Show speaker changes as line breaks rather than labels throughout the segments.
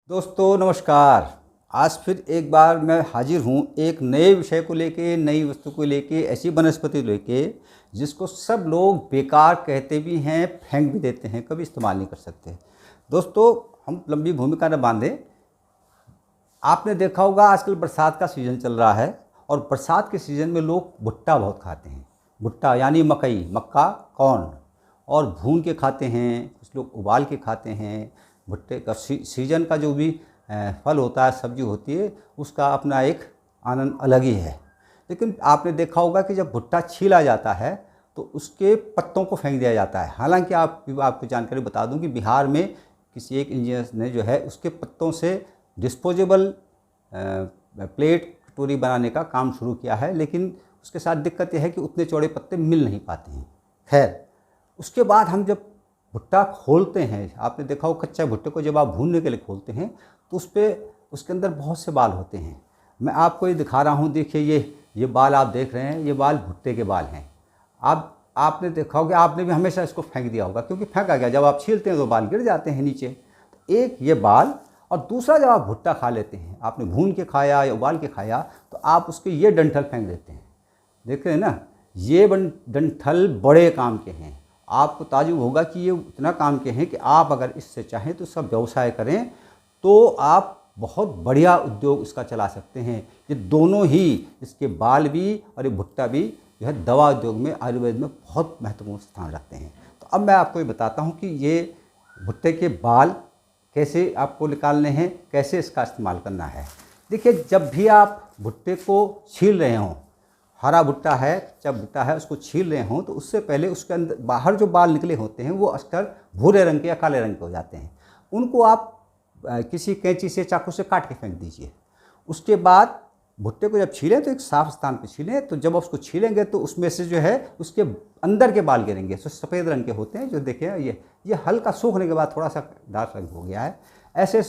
दोस्तों नमस्कार। आज फिर एक बार मैं हाजिर हूँ एक नए विषय को लेके, नई वस्तु को लेके, ऐसी वनस्पति लेके जिसको सब लोग बेकार कहते भी हैं, फेंक भी देते हैं, कभी इस्तेमाल नहीं कर सकते। दोस्तों हम लंबी भूमिका न बांधें। आपने देखा होगा आजकल बरसात का सीज़न चल रहा है और बरसात के सीज़न में लोग भुट्टा बहुत खाते हैं। भुट्टा यानी मकई, मक्का, कॉर्न, और भून के खाते हैं, कुछ लोग उबाल के खाते हैं। भुट्टे का सीजन का जो भी फल होता है, सब्जी होती है, उसका अपना एक आनंद अलग ही है। लेकिन आपने देखा होगा कि जब भुट्टा छीला जाता है तो उसके पत्तों को फेंक दिया जाता है। हालांकि आपको जानकारी बता दूं कि बिहार में किसी एक इंजीनियर ने जो है उसके पत्तों से डिस्पोजेबल प्लेट कटोरी बनाने का काम शुरू किया है, लेकिन उसके साथ दिक्कत यह है कि उतने चौड़े पत्ते मिल नहीं पाते हैं। खैर, उसके बाद हम जब भुट्टा खोलते हैं, आपने देखा हो कच्चा भुट्टे को जब आप भूनने के लिए खोलते हैं तो उसके अंदर बहुत से बाल होते हैं। मैं आपको ये दिखा रहा हूँ, देखिए ये बाल आप देख रहे हैं, ये बाल भुट्टे के बाल हैं। आपने देखा होगा, आपने भी हमेशा इसको फेंक दिया होगा, क्योंकि फेंका गया, जब आप छीलते हैं तो बाल गिर जाते हैं नीचे। तो एक ये बाल, और दूसरा जब आप भुट्टा खा लेते हैं, आपने भून के खाया या उबाल के खाया, तो आप उसके ये डंठल फेंक देते हैं। देख रहे हैं ना, ये डंठल बड़े काम के हैं। आपको ताजुब होगा कि ये इतना काम के हैं कि आप अगर इससे चाहें तो सब व्यवसाय करें तो आप बहुत बढ़िया उद्योग इसका चला सकते हैं। ये दोनों ही, इसके बाल भी और ये भुट्टा भी जो है दवा उद्योग में, आयुर्वेद में बहुत महत्वपूर्ण स्थान रखते हैं। तो अब मैं आपको ये बताता हूँ कि ये भुट्टे के बाल कैसे आपको निकालने हैं, कैसे इसका इस्तेमाल करना है। देखिए, जब भी आप भुट्टे को छील रहे हों, हरा भुट्टा है, कच्चा भुट्टा है, उसको छील रहे हों, तो उससे पहले उसके अंदर बाहर जो बाल निकले होते हैं वो अक्सर भूरे रंग के या काले रंग के हो जाते हैं। उनको आप किसी कैंची से, चाकू से काट के फेंक दीजिए। उसके बाद भुट्टे को जब छीलें तो एक साफ स्थान पर छीलें। तो जब आप उसको छीलेंगे तो उसमें से जो है उसके अंदर के बाल गिरेंगे, तो सफ़ेद रंग के होते हैं। जो देखिए, ये हल्का सूखने के बाद थोड़ा सा डार्क रंग हो गया है, ऐसे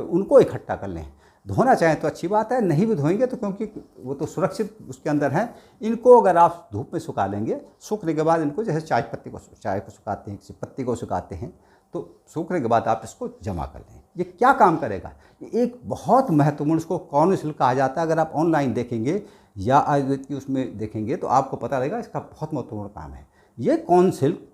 उनको इकट्ठा कर लें। धोना चाहें तो अच्छी बात है, नहीं भी धोएंगे तो क्योंकि वो तो सुरक्षित उसके अंदर है। इनको अगर आप धूप में सुखा लेंगे, सूखने के बाद इनको जैसे चाय को सुखाते हैं, किसी पत्ती को सुखाते हैं, तो सूखने के बाद आप इसको जमा कर लें। ये क्या काम करेगा, ये एक बहुत महत्वपूर्ण, इसको कॉर्न सिल्क कहा जाता है। अगर आप ऑनलाइन देखेंगे या आयुर्वेद की उसमें देखेंगे तो आपको पता लगेगा इसका बहुत महत्वपूर्ण काम है। ये कॉर्न सिल्क,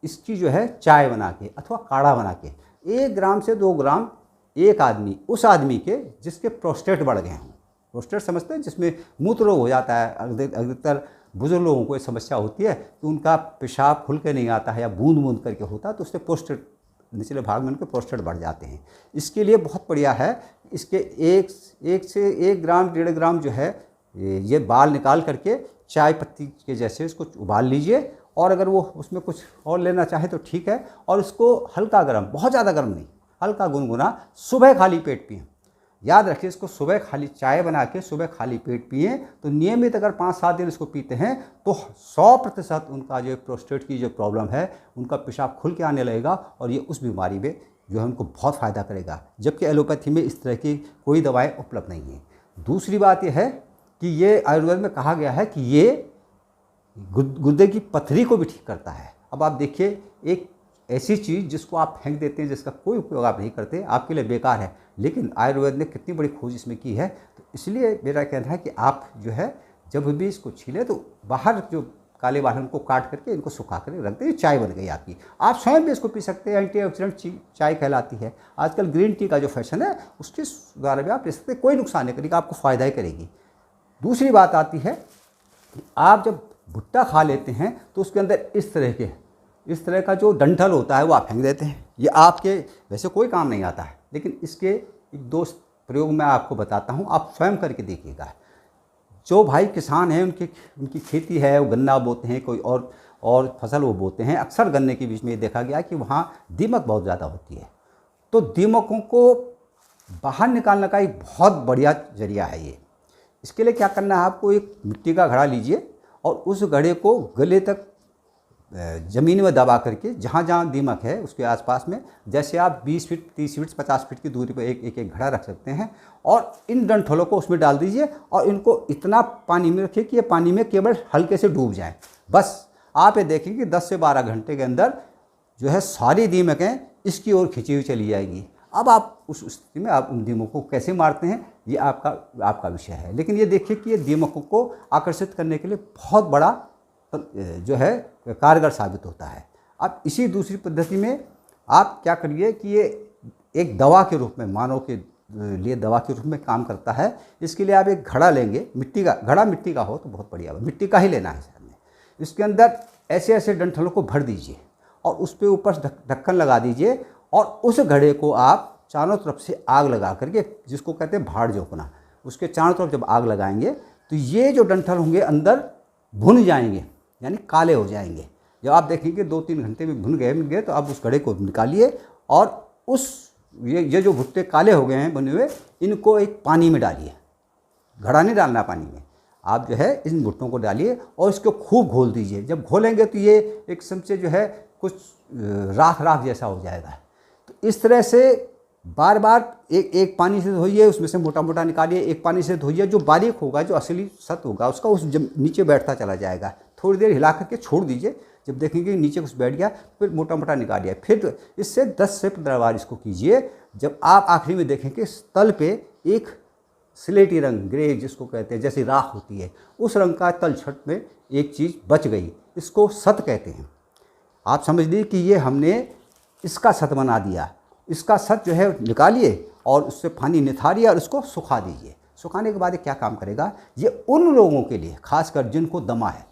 इसकी जो है चाय बना के अथवा काढ़ा बना के 1 ग्राम से 2 ग्राम एक आदमी, उस आदमी के जिसके प्रोस्टेट बढ़ गए हों, प्रोस्टेट समझते हैं, जिसमें मूत्र रोग हो जाता है। अधिकतर बुजुर्ग लोगों को ये समस्या होती है कि उनका पेशाब खुल के नहीं आता है या बूंद बूंद करके होता है, तो उससे प्रोस्टेट, निचले भाग में उनके प्रोस्टेट बढ़ जाते हैं। इसके लिए बहुत बढ़िया है, इसके 1 ग्राम 1.5 ग्राम जो है ये बाल निकाल करके चाय पत्ती के जैसे इसको उबाल लीजिए, और अगर वो उसमें कुछ और लेना चाहे तो ठीक है। और इसको हल्का गर्म, बहुत ज़्यादा गर्म नहीं, हल्का गुनगुना सुबह खाली पेट पिएं। याद रखिए, इसको सुबह खाली चाय बना के सुबह खाली पेट पिएं तो नियमित अगर 5-7 दिन इसको पीते हैं तो 100% उनका जो प्रोस्टेट की जो प्रॉब्लम है, उनका पेशाब खुल के आने लगेगा और ये उस बीमारी में जो है उनको बहुत फ़ायदा करेगा। जबकि एलोपैथी में इस तरह की कोई दवाएँ उपलब्ध नहीं हैं। दूसरी बात यह है कि ये आयुर्वेद में कहा गया है कि ये गुर्दे की पथरी को भी ठीक करता है। अब आप देखिए, एक ऐसी चीज़ जिसको आप फेंक देते हैं, जिसका कोई उपयोग आप नहीं करते, आपके लिए बेकार है, लेकिन आयुर्वेद ने कितनी बड़ी खोज इसमें की है। तो इसलिए मेरा कहना है कि आप जो है जब भी इसको छीलें तो बाहर जो काले बाल उनको काट करके इनको सुखा कर रख दें। चाय बन गई आपकी, आप स्वयं भी इसको पी सकते हैं। एंटीऑक्सीडेंट चाय कहलाती है। आजकल ग्रीन टी का जो फैशन है उसके द्वारा भी आप ले सकते हैं, कोई नुकसान नहीं करेगी, आपको फ़ायदा ही करेगी। दूसरी बात आती है कि आप जब भुट्टा खा लेते हैं तो उसके अंदर इस तरह का जो डंठल होता है वो आप फेंक देते हैं। ये आपके वैसे कोई काम नहीं आता है, लेकिन इसके 1-2 प्रयोग मैं आपको बताता हूँ, आप स्वयं करके देखिएगा। जो भाई किसान हैं, उनकी खेती है, वो गन्ना बोते हैं, कोई और फसल वो बोते हैं। अक्सर गन्ने के बीच में ये देखा गया कि वहाँ दीमक बहुत ज़्यादा होती है। तो दीमकों को बाहर निकालने का एक बहुत बढ़िया जरिया है ये। इसके लिए क्या करना है, आपको एक मिट्टी का घड़ा लीजिए और उस घड़े को गले तक ज़मीन में दबा करके, जहाँ जहाँ दीमक है उसके आसपास में, जैसे आप 20 फीट, 30 फीट, 50 फीट की दूरी पर एक घड़ा रख सकते हैं, और इन डंठलों को उसमें डाल दीजिए और इनको इतना पानी में रखिए कि ये पानी में केवल हल्के से डूब जाएं। बस आप ये देखेंगे कि 10 से 12 घंटे के अंदर जो है सारी दीमकें इसकी ओर खिंची हुई चली जाएगी। अब आप उस स्थिति में आप उन दीमकों को कैसे मारते हैं, ये आपका विषय है। लेकिन ये देखिए कि ये दीमकों को आकर्षित करने के लिए बहुत बड़ा जो है कारगर साबित होता है। अब इसी दूसरी पद्धति में आप क्या करिए कि ये एक दवा के रूप में, मानव के लिए दवा के रूप में काम करता है। इसके लिए आप एक घड़ा लेंगे, मिट्टी का घड़ा, मिट्टी का हो तो बहुत बढ़िया, मिट्टी का ही लेना है सर में। इसके अंदर ऐसे ऐसे डंठलों को भर दीजिए और उस पर ऊपर ढक्कन लगा दीजिए और उस घड़े को आप चारों तरफ से आग लगा करके, जिसको कहते हैं भाड़ जोपना, उसके चारों तरफ जब आग लगाएंगे तो ये जो डंठल होंगे अंदर भुन जाएंगे, यानी काले हो जाएंगे। जब आप देखेंगे 2-3 घंटे में भुन गए तो आप उस घड़े को निकालिए और ये जो भुट्टे काले हो गए हैं बने हुए, इनको एक पानी में डालिए। घड़ा नहीं डालना पानी में, आप जो है इन भुट्टों को डालिए और इसको खूब घोल दीजिए। जब घोलेंगे तो ये एक चमचे जो है कुछ राख राख जैसा हो जाएगा। तो इस तरह से बार बार एक पानी से धोइए, उसमें से मोटा मोटा निकालिए, एक पानी से धोइए। जो बारीक होगा, जो असली सत होगा उसका उस नीचे बैठता चला जाएगा। थोड़ी देर हिला करके छोड़ दीजिए, जब देखेंगे नीचे कुछ बैठ गया फिर मोटा मोटा निकालिए। फिर इससे 10 से 15 बार इसको कीजिए। जब आप आखिरी में देखेंगे तल पे एक स्लेटी रंग, ग्रे जिसको कहते हैं, जैसी राख होती है, उस रंग का तलछट में एक चीज़ बच गई, इसको सत कहते हैं। आप समझ लीजिए कि ये हमने इसका सत बना दिया। इसका सत जो है निकालिए और उससे पानी निथारिए और उसको सुखा दीजिए। सुखाने के बाद ये क्या काम करेगा, ये उन लोगों के लिए, खासकर जिनको दमा है,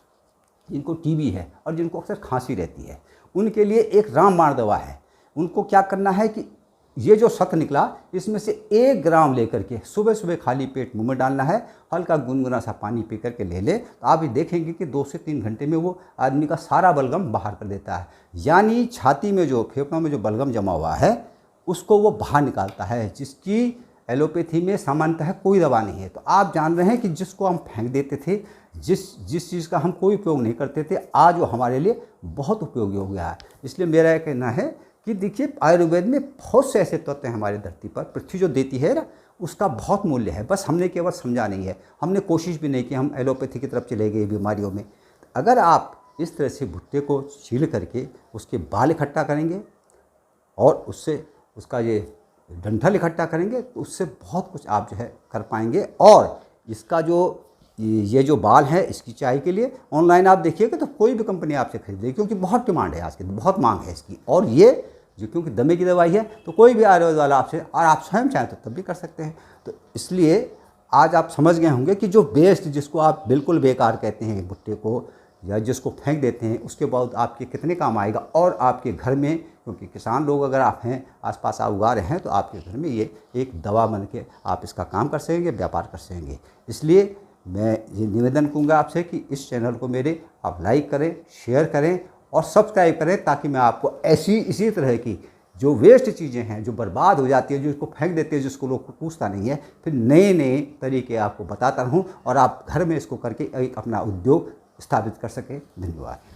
जिनको टीबी है और जिनको अक्सर खांसी रहती है, उनके लिए एक रामबाण दवा है। उनको क्या करना है कि ये जो सत निकला, इसमें से 1 ग्राम लेकर के सुबह सुबह खाली पेट मुंह में डालना है। हल्का गुनगुना सा पानी पी करके ले ले तो आप ये देखेंगे कि 2 से 3 घंटे में वो आदमी का सारा बलगम बाहर कर देता है। यानी छाती में जो, फेफड़ों में जो बलगम जमा हुआ है उसको वो बाहर निकालता है, जिसकी एलोपैथी में सामान्यतः कोई दवा नहीं है। तो आप जान रहे हैं कि जिसको हम फेंक देते थे, जिस चीज़ का हम कोई उपयोग नहीं करते थे, आज वो हमारे लिए बहुत उपयोगी हो गया है। इसलिए मेरा यह कहना है कि देखिए, आयुर्वेद में बहुत से ऐसे तत्व हैं हमारी धरती पर, पृथ्वी जो देती है ना, उसका बहुत मूल्य है। बस हमने केवल समझा नहीं है, हमने कोशिश भी नहीं की, हम एलोपैथी की तरफ चले गए बीमारियों में। अगर आप इस तरह से भुट्टे को छील करके उसके बाल इकट्ठा करेंगे और उससे उसका ये डंठल इकट्ठा करेंगे तो उससे बहुत कुछ आप जो है कर पाएंगे। और इसका जो ये जो बाल है, इसकी चाय के लिए ऑनलाइन आप देखिएगा तो कोई भी कंपनी आपसे खरीदेगी, क्योंकि बहुत डिमांड है आज की, बहुत मांग है इसकी। और ये जो क्योंकि दमे की दवाई है तो कोई भी आयुर्वेद वाला आपसे, और आप स्वयं चाहें तो तब भी कर सकते हैं। तो इसलिए आज आप समझ गए होंगे कि जो वेस्ट, जिसको आप बिल्कुल बेकार कहते हैं भुट्टे को, या जिसको फेंक देते हैं, उसके बाद आपके कितने काम आएगा। और आपके घर में, क्योंकि किसान लोग अगर आप हैं, आसपास आप उगा रहे हैं, तो आपके घर में ये एक दवा बन के आप इसका काम कर सकेंगे, व्यापार कर सकेंगे। इसलिए मैं ये निवेदन करूँगा आपसे कि इस चैनल को मेरे आप लाइक करें, शेयर करें और सब्सक्राइब करें, ताकि मैं आपको इसी तरह की जो वेस्ट चीज़ें हैं, जो बर्बाद हो जाती है, जो इसको फेंक देते हैं, जिसको लोग पूछता नहीं है, फिर नए नए तरीके आपको बताता रहूँ और आप घर में इसको करके एक अपना उद्योग स्थापित कर सकें। धन्यवाद।